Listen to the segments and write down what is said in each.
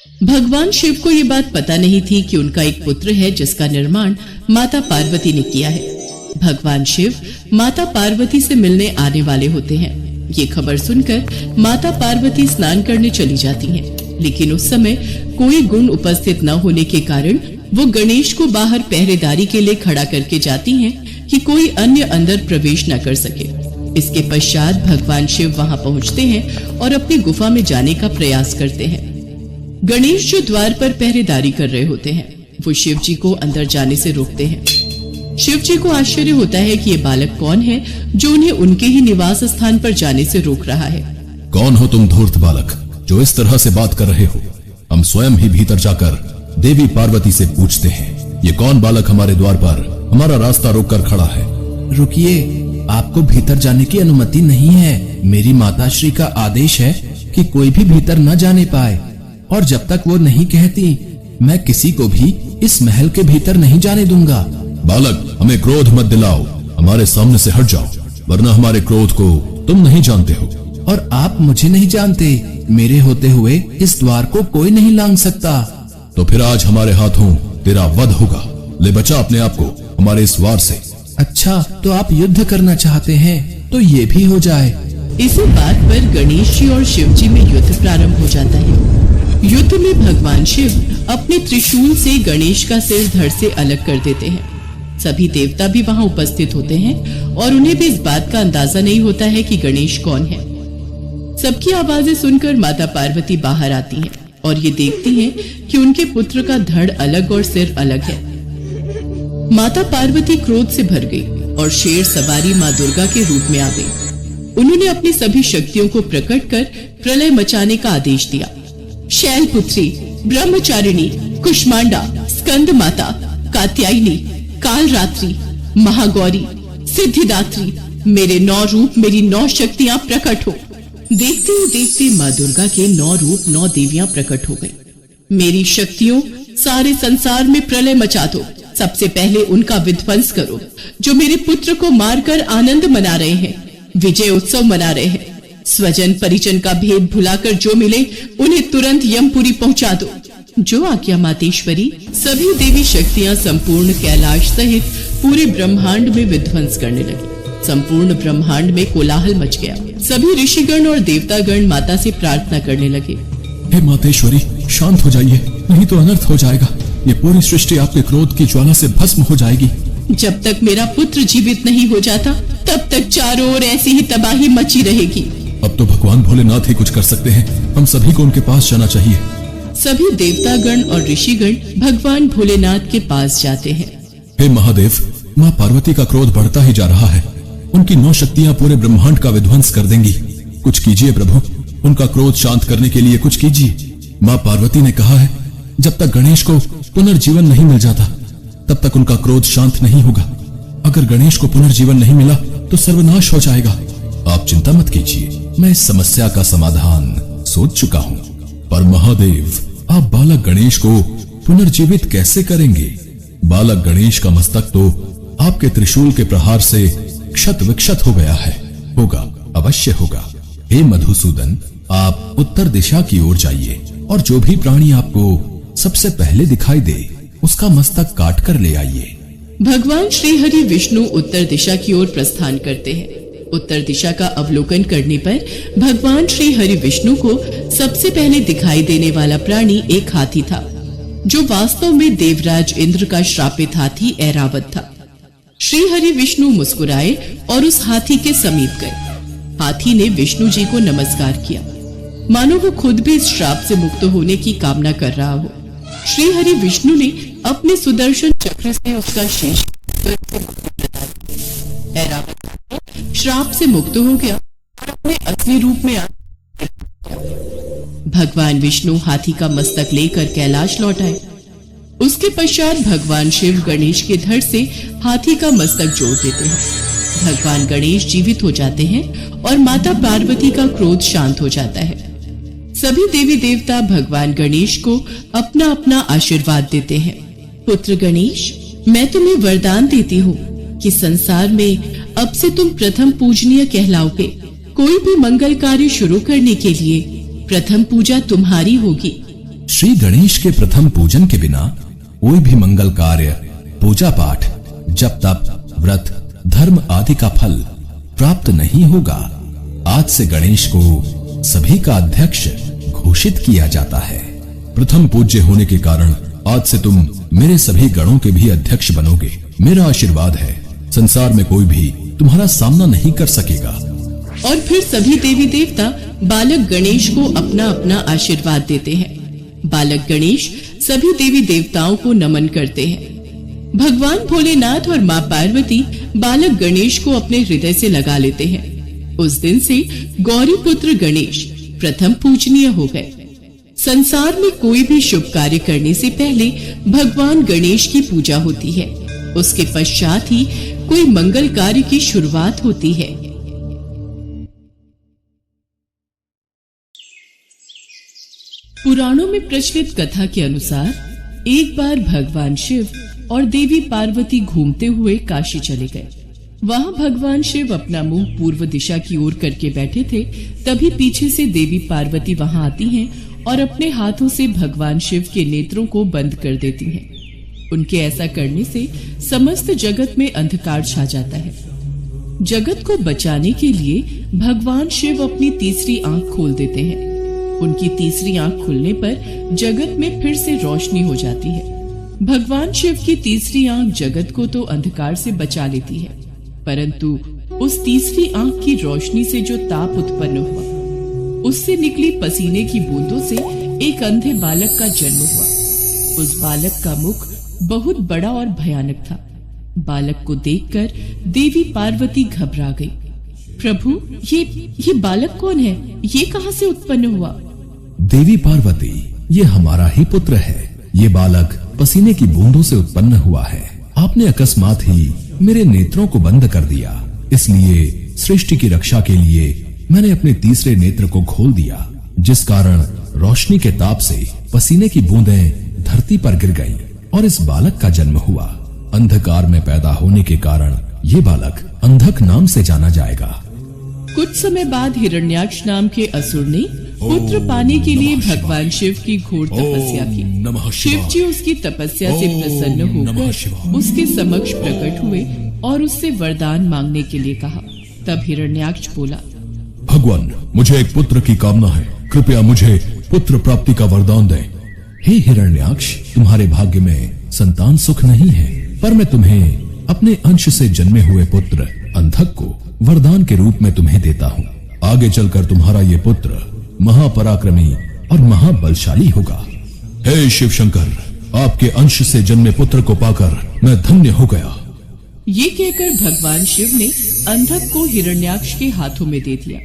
भगवान शिव को ये बात पता नहीं थी कि उनका एक पुत्र है जिसका निर्माण माता पार्वती ने किया है। भगवान शिव माता पार्वती से मिलने आने वाले होते हैं। ये खबर सुनकर माता पार्वती स्नान करने चली जाती हैं, लेकिन उस समय कोई गुण उपस्थित न होने के कारण वो गणेश को बाहर पहरेदारी के लिए खड़ा करके जाती हैं कि कोई अन्य अंदर प्रवेश न कर सके। इसके पश्चात भगवान शिव वहां पहुंचते हैं और अपनी गुफा में जाने का प्रयास करते हैं। गणेश जो द्वार पर पहरेदारी कर रहे होते हैं, वो शिव जी को अंदर जाने से रोकते हैं। शिव जी को आश्चर्य होता है कि ये बालक कौन है जो उन्हें उनके ही निवास स्थान पर जाने से रोक रहा है। कौन हो तुम धूर्त बालक, जो इस तरह से बात कर रहे हो? हम स्वयं ही भीतर जाकर देवी पार्वती से पूछते हैं, ये कौन बालक हमारे द्वार पर हमारा रास्ता रोककर खड़ा है? रुकिए, आपको भीतर जाने की अनुमति नहीं है। मेरी माताश्री का आदेश है कि कोई भी भीतर न जाने पाए, और जब तक वो नहीं कहती मैं किसी को भी इस महल के भीतर नहीं जाने दूंगा। बालक, हमें क्रोध मत दिलाओ, हमारे सामने से हट जाओ, वरना हमारे क्रोध को तुम नहीं जानते हो। और आप मुझे नहीं जानते, मेरे होते हुए इस द्वार को कोई नहीं लांघ सकता। तो फिर आज हमारे हाथों तेरा वध होगा। ले बचा अपने आप को हमारे इस वार से। अच्छा, तो आप युद्ध करना चाहते हैं तो ये भी हो जाए। इसी बात पर गणेश जी और शिव जी में युद्ध प्रारंभ हो जाता है। युद्ध में भगवान शिव अपने त्रिशूल से गणेश का सिर धड़ से अलग कर देते हैं। सभी देवता भी वहां उपस्थित होते हैं और उन्हें भी इस बात का अंदाजा नहीं होता है कि गणेश कौन है। सबकी आवाजें सुनकर माता पार्वती बाहर आती हैं और ये देखती हैं कि उनके पुत्र का धड़ अलग और सिर अलग है। माता पार्वती क्रोध से भर गई और शेर सवारी माँ दुर्गा के रूप में आ गई। उन्होंने अपनी सभी शक्तियों को प्रकट कर प्रलय मचाने का आदेश दिया। शैलपुत्री, ब्रह्मचारिणी, कुष्मांडा, स्कंद माता, कात्यायनी, कालरात्रि, महागौरी, सिद्धिदात्री, मेरे 9 रूप, मेरी 9 शक्तियां प्रकट हो। देखते ही देखते माँ दुर्गा के 9 रूप 9 देवियां प्रकट हो गई। मेरी शक्तियों सारे संसार में प्रलय मचा दो। सबसे पहले उनका विध्वंस करो जो मेरे पुत्र को मारकर आनंद मना रहे हैं, विजय उत्सव मना रहे हैं। स्वजन परिजन का भेद भुलाकर जो मिले उन्हें तुरंत यमपुरी पहुंचा दो। जो आज्ञा मातेश्वरी। सभी देवी शक्तियां संपूर्ण कैलाश सहित पूरे ब्रह्मांड में विध्वंस करने लगी। संपूर्ण ब्रह्मांड में कोलाहल मच गया। सभी ऋषिगण और देवतागण माता से प्रार्थना करने लगे, हे मातेश्वरी, शांत हो जाइए, नहीं तो अनर्थ हो जाएगा। ये पूरी सृष्टि आपके क्रोध की ज्वाला से भस्म हो जाएगी। जब तक मेरा पुत्र जीवित नहीं हो जाता तब तक चारों ओर ऐसी ही तबाही मची रहेगी। अब तो भगवान भोलेनाथ ही कुछ कर सकते हैं। हम सभी को उनके पास जाना चाहिए। सभी देवतागण और ऋषिगण भगवान भोलेनाथ के पास जाते हैं। हे महादेव, माँ पार्वती का क्रोध बढ़ता ही जा रहा है। उनकी 9 शक्तियां पूरे ब्रह्मांड का विध्वंस कर देंगी। कुछ कीजिए प्रभु, उनका क्रोध शांत करने के लिए कुछ कीजिए। माँ पार्वती ने कहा है, जब तक गणेश को पुनर्जीवन नहीं मिल जाता तब तक उनका क्रोध शांत नहीं होगा। अगर गणेश को पुनर्जीवन नहीं मिला तो सर्वनाश हो जाएगा। आप चिंता मत कीजिए, मैं इस समस्या का समाधान सोच चुका हूँ। पर महादेव, आप बालक गणेश को पुनर्जीवित कैसे करेंगे? बालक गणेश का मस्तक तो आपके त्रिशूल के प्रहार से क्षत विक्षत हो गया है। होगा, अवश्य होगा। हे मधुसूदन, आप उत्तर दिशा की ओर जाइए और जो भी प्राणी आपको सबसे पहले दिखाई दे उसका मस्तक काट कर ले आइए। भगवान श्री हरि विष्णु उत्तर दिशा की ओर प्रस्थान करते हैं। उत्तर दिशा का अवलोकन करने पर भगवान श्री हरि विष्णु को सबसे पहले दिखाई देने वाला प्राणी एक हाथी था, जो वास्तव में देवराज इंद्र का श्रापित हाथी ऐरावत था। श्री हरि विष्णु मुस्कुराए और उस हाथी के समीप गए। हाथी ने विष्णु जी को नमस्कार किया, मानो वो खुद भी इस श्राप से मुक्त होने की कामना कर रहा हो। श्री हरि विष्णु ने अपने सुदर्शन चक्र से उसका शेष ऐरावत श्राप से मुक्त हो गया और अपने असली रूप में आ। भगवान विष्णु हाथी का मस्तक लेकर कैलाश लौट आए। उसके पश्चात भगवान शिव गणेश के धड़ से हाथी का मस्तक जोड़ देते हैं। भगवान गणेश जीवित हो जाते हैं और माता पार्वती का क्रोध शांत हो जाता है। सभी देवी देवता भगवान गणेश को अपना अपना आशीर्वाद देते हैं। पुत्र गणेश, मैं तुम्हें वरदान देती हूँ कि संसार में अब से तुम प्रथम पूजनीय कहलाओगे। कोई भी मंगल कार्य शुरू करने के लिए प्रथम पूजा तुम्हारी होगी। श्री गणेश के प्रथम पूजन के बिना कोई भी मंगल कार्य, पूजा पाठ, जप तप, व्रत, धर्म आदि का फल प्राप्त नहीं होगा। आज से गणेश को सभी का अध्यक्ष घोषित किया जाता है। प्रथम पूज्य होने के कारण आज से तुम मेरे सभी गणों के भी अध्यक्ष बनोगे। मेरा आशीर्वाद है, संसार में कोई भी तुम्हारा सामना नहीं कर सकेगा। और फिर सभी देवी देवता बालक गणेश को अपना अपना आशीर्वाद देते हैं। बालक गणेश सभी देवी देवताओं को नमन करते हैं। भगवान भोलेनाथ और माँ पार्वती बालक गणेश को अपने हृदय से लगा लेते हैं। उस दिन से गौरी पुत्र गणेश प्रथम पूजनीय हो गए। संसार में कोई भी शुभ कार्य करने से पहले भगवान गणेश की पूजा होती है। उसके पश्चात ही कोई मंगल कार्य की शुरुआत होती है। पुराणों में प्रचलित कथा के अनुसार एक बार भगवान शिव और देवी पार्वती घूमते हुए काशी चले गए। वहां भगवान शिव अपना मुंह पूर्व दिशा की ओर करके बैठे थे। तभी पीछे से देवी पार्वती वहां आती हैं और अपने हाथों से भगवान शिव के नेत्रों को बंद कर देती हैं। उनके ऐसा करने से समस्त जगत में अंधकार छा जाता है। जगत को बचाने के लिए भगवान शिव अपनी तीसरी आंख खोल देते हैं। उनकी तीसरी आंख खुलने पर जगत में फिर से रोशनी हो जाती है। भगवान शिव की तीसरी आंख जगत को तो अंधकार से बचा लेती है, परंतु उस तीसरी आंख की रोशनी से जो ताप उत्पन्न हुआ, उससे निकली पसीने की बूंदों से एक अंधे बालक का जन्म हुआ। उस बालक का मुख बहुत बड़ा और भयानक था। बालक को देखकर देवी पार्वती घबरा गई। प्रभु, ये बालक कौन है? ये कहां से उत्पन्न हुआ? देवी पार्वती, ये हमारा ही पुत्र है। ये बालक पसीने की बूंदों से उत्पन्न हुआ है। आपने अकस्मात ही मेरे नेत्रों को बंद कर दिया, इसलिए सृष्टि की रक्षा के लिए मैंने अपने तीसरे नेत्र को खोल दिया, जिस कारण रोशनी के ताप से पसीने की बूंदें धरती पर गिर गईं और इस बालक का जन्म हुआ। अंधकार में पैदा होने के कारण ये बालक अंधक नाम से जाना जाएगा। कुछ समय बाद हिरण्याक्ष नाम के असुर ने पुत्र पाने के लिए भगवान शिव की घोर तपस्या की। शिव जी उसकी तपस्या से प्रसन्न होकर उसके समक्ष प्रकट हुए और उससे वरदान मांगने के लिए कहा। तब हिरण्याक्ष बोला, भगवान, मुझे एक पुत्र की कामना है, कृपया मुझे पुत्र प्राप्ति का वरदान दें। हे हिरण्याक्ष, तुम्हारे भाग्य में संतान सुख नहीं है, पर मैं तुम्हें अपने अंश से जन्मे हुए पुत्र अंधक को वरदान के रूप में तुम्हें देता हूँ। आगे चलकर तुम्हारा ये पुत्र महापराक्रमी और महाबलशाली होगा। हे शिव शंकर, आपके अंश से जन्मे पुत्र को पाकर मैं धन्य हो गया। ये कहकर भगवान शिव ने अंधक को हिरण्याक्ष के हाथों में दे दिया।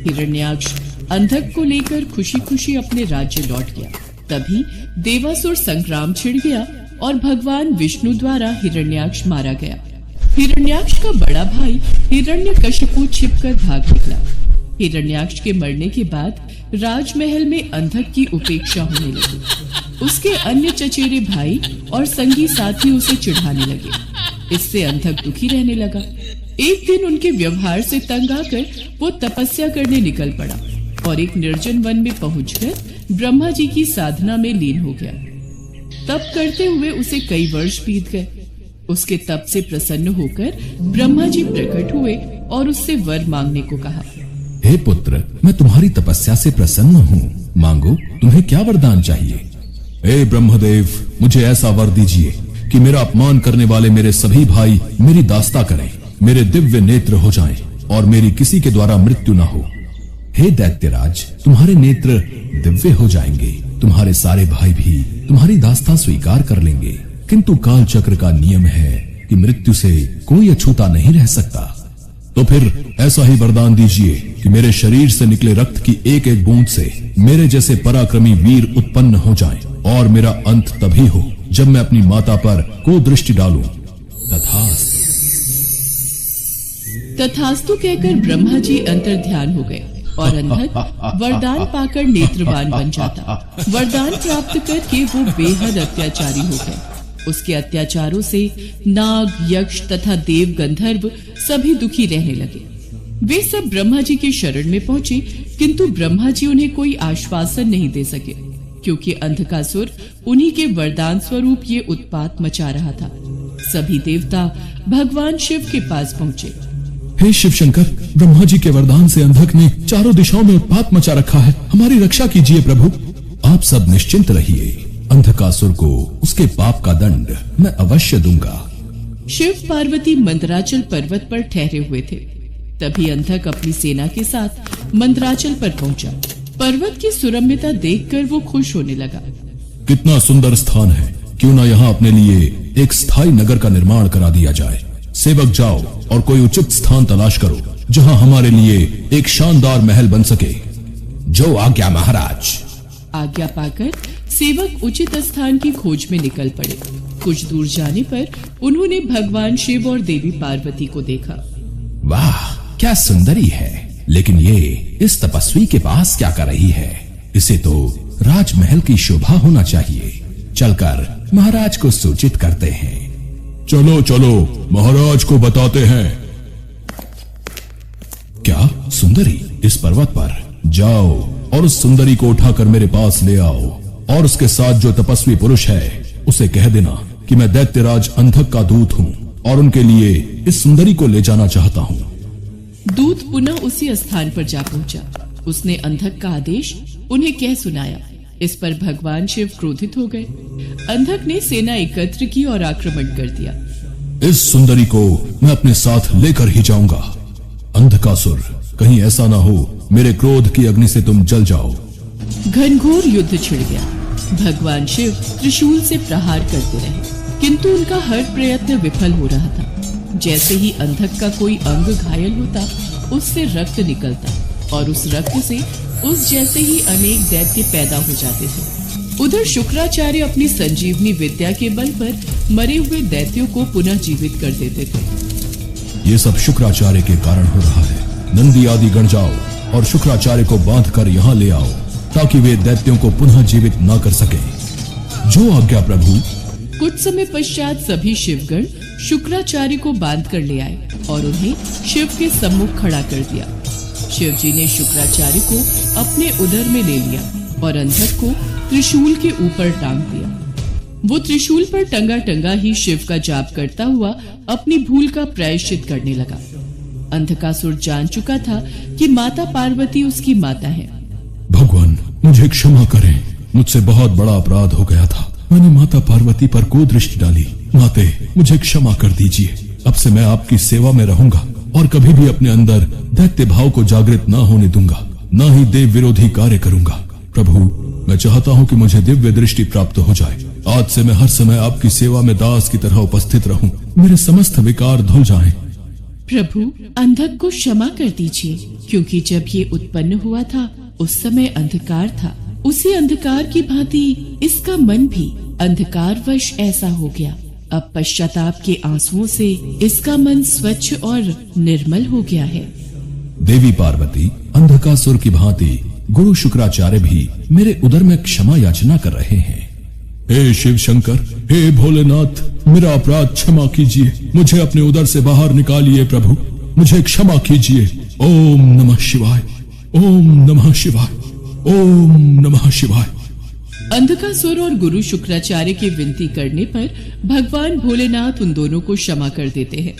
हिरण्याक्ष अंधक को लेकर खुशी खुशी अपने राज्य लौट गया। तभी देवासुर संग्राम छिड़ गया और भगवान विष्णु द्वारा हिरण्याक्ष मारा गया। हिरण्याक्ष का बड़ा भाई हिरण्यकशिपु छिपकर भाग निकला। हिरण्याक्ष के मरने के बाद राजमहल में अंधक की उपेक्षा होने लगी। उसके अन्य चचेरे भाई और संगी साथी उसे चिढ़ाने लगे। इससे अंधक दुखी रहने लगा। एक दिन उनके व्यवहार से तंग आकर वो तपस्या करने निकल पड़ा और एक निर्जन वन में पहुंचकर ब्रह्मा जी की साधना में लीन हो गया। तप करते हुए उसे कई वर्ष बीत गए। उसके तप से प्रसन्न होकर ब्रह्मा जी प्रकट हुए और उससे वर मांगने को कहा। हे पुत्र, मैं तुम्हारी तपस्या से प्रसन्न हूँ, मांगो, तुम्हें क्या वरदान चाहिए? हे ब्रह्मदेव, मुझे ऐसा वर दीजिए कि मेरा अपमान करने वाले मेरे सभी भाई मेरी दास्ता करें, मेरे दिव्य नेत्र हो जाएं और मेरी किसी के द्वारा मृत्यु न हो। हे दैत्यराज, तुम्हारे नेत्र दिव्य हो जाएंगे। तुम्हारे सारे भाई भी तुम्हारी दास्ता स्वीकार कर लेंगे, किंतु काल चक्र का नियम है कि मृत्यु से कोई अछूता नहीं रह सकता। तो फिर ऐसा ही वरदान दीजिए कि मेरे शरीर से निकले रक्त की एक एक बूंद से मेरे जैसे पराक्रमी वीर उत्पन्न हो जाएं और मेरा अंत तभी हो जब मैं अपनी माता पर कुदृष्टि डालूं। तथास्तु। तथास्तु कहकर ब्रह्मा जी अंतर ध्यान हो गए और अंधक वरदान पाकर नेत्रवान बन जाता। वरदान प्राप्त करके वो बेहद अत्याचारी हो गए। उसके अत्याचारों से नाग, यक्ष तथा देव गंधर्व सभी दुखी रहने लगे। वे सब ब्रह्मा जी की शरण में पहुंचे, किंतु ब्रह्मा जी उन्हें कोई आश्वासन नहीं दे सके। क्योंकि अंधकासुर उन्हीं के वरदान स्वरूप ये उत्पात मचा रहा था। सभी देवता भगवान शिव के पास पहुंचे। हे शिव शंकर, ब्रह्मा जी के वरदान से अंधक ने चारों दिशाओं में उत्पात मचा रखा है। हमारी रक्षा कीजिए प्रभु। आप सब निश्चिंत रहिए, अंधकासुर को उसके पाप का दंड मैं अवश्य दूंगा। शिव पार्वती मंदराचल पर्वत पर ठहरे हुए थे। तभी अंधक अपनी सेना के साथ मंदराचल पर पहुंचा। पर्वत की सुरम्यता देखकर वो खुश होने लगा। कितना सुंदर स्थान है, क्यों ना यहाँ अपने लिए एक स्थायी नगर का निर्माण करा दिया जाए। सेवक जाओ और कोई उचित स्थान तलाश करो जहाँ हमारे लिए एक शानदार महल बन सके। जो आज्ञा महाराज। आज्ञा पाकर सेवक उचित स्थान की खोज में निकल पड़े। कुछ दूर जाने पर उन्होंने भगवान शिव और देवी पार्वती को देखा। वाह, क्या सुंदरी है, लेकिन ये इस तपस्वी के पास क्या कर रही है? इसे तो राजमहल की शोभा होना चाहिए। चलकर महाराज को सूचित करते हैं। चलो चलो, महाराज को बताते हैं। क्या सुंदरी इस पर्वत पर? जाओ और उस सुंदरी को उठाकर मेरे पास ले आओ, और उसके साथ जो तपस्वी पुरुष है उसे कह देना कि मैं दैत्यराज अंधक का दूत हूँ और उनके लिए इस सुंदरी को ले जाना चाहता हूँ। दूत पुनः उसी स्थान पर जा पहुंचा। उसने अंधक का आदेश उन्हें कह सुनाया। इस पर भगवान शिव क्रोधित हो गए। अंधक ने सेना एकत्र की और आक्रमण कर दिया। इस सुंदरी को मैं अपने साथ लेकर ही जाऊंगा। अंधकासुर, कहीं ऐसा ना हो मेरे क्रोध की अग्नि से तुम जल जाओ। घनघोर युद्ध छिड़ गया। भगवान शिव त्रिशूल से प्रहार करते रहे, किंतु उनका हर प्रयत्न विफल हो रहा था। जैसे ही अंधक का कोई अंग घायल होता, उससे रक्त निकलता और उस रक्त से उस जैसे ही अनेक दैत्य पैदा हो जाते थे। उधर शुक्राचार्य अपनी संजीवनी विद्या के बल पर मरे हुए दैत्यों को पुनः जीवित कर देते थे। ये सब शुक्राचार्य के कारण हो रहा है। नंदी आदि गण जाओ और शुक्राचार्य को बांधकर यहाँ ले आओ, ताकि वे दैत्यों को पुनः जीवित न कर सके। जो आज्ञा प्रभु। कुछ समय पश्चात सभी शिवगण शुक्राचार्य को बांध कर ले आए और उन्हें शिव के सम्मुख खड़ा कर दिया। शिव जी ने शुक्राचार्य को अपने उदर में ले लिया और अंधक को त्रिशूल के ऊपर टांग दिया। वो त्रिशूल पर टंगा टंगा ही शिव का जाप करता हुआ अपनी भूल का प्रायश्चित करने लगा। अंधकासुर जान चुका था कि माता पार्वती उसकी माता है। भगवान, मुझे क्षमा करें, मुझसे बहुत बड़ा अपराध हो गया था। मैंने माता पार्वती पर कुदृष्टि डाली। माते, मुझे क्षमा कर दीजिए। अब से मैं आपकी सेवा में रहूंगा और कभी भी अपने अंदर दैत्य भाव को जागृत न होने दूंगा, न ही देव विरोधी कार्य करूंगा। प्रभु, मैं चाहता हूं कि मुझे दिव्य दृष्टि प्राप्त हो जाए। आज से मैं हर समय आपकी सेवा में दास की तरह उपस्थित रहूं। मेरे समस्त विकार धुल जाएं। प्रभु, अंधक को क्षमा कर दीजिए, क्योंकि जब ये उत्पन्न हुआ था उस समय अंधकार था। उसी अंधकार की भांति इसका मन भी अंधकारवश ऐसा हो गया। अब पश्चाताप के आंसुओं से इसका मन स्वच्छ और निर्मल हो गया है। देवी पार्वती, अंधकासुर की भांति गुरु शुक्राचार्य भी मेरे उदर में क्षमा याचना कर रहे हैं। हे शिव शंकर, हे भोलेनाथ, मेरा अपराध क्षमा कीजिए। मुझे अपने उदर से बाहर निकालिए प्रभु, मुझे क्षमा कीजिए। ओम नमः शिवाय, ओम नमः शिवाय, ओम नमः शिवाय। अंधकासुर और गुरु शुक्राचार्य की विनती करने पर भगवान भोलेनाथ उन दोनों को क्षमा कर देते हैं।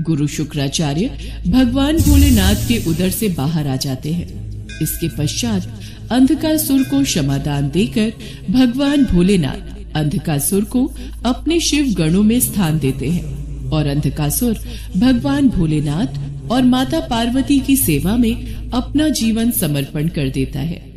गुरु शुक्राचार्य भगवान भोलेनाथ के उदर से बाहर आ जाते हैं। इसके पश्चात अंधकासुर को क्षमादान देकर भगवान भोलेनाथ अंधकासुर को अपने शिव गणों में स्थान देते हैं और अंधकासुर भगवान भोलेनाथ और माता पार्वती की सेवा में अपना जीवन समर्पण कर देता है।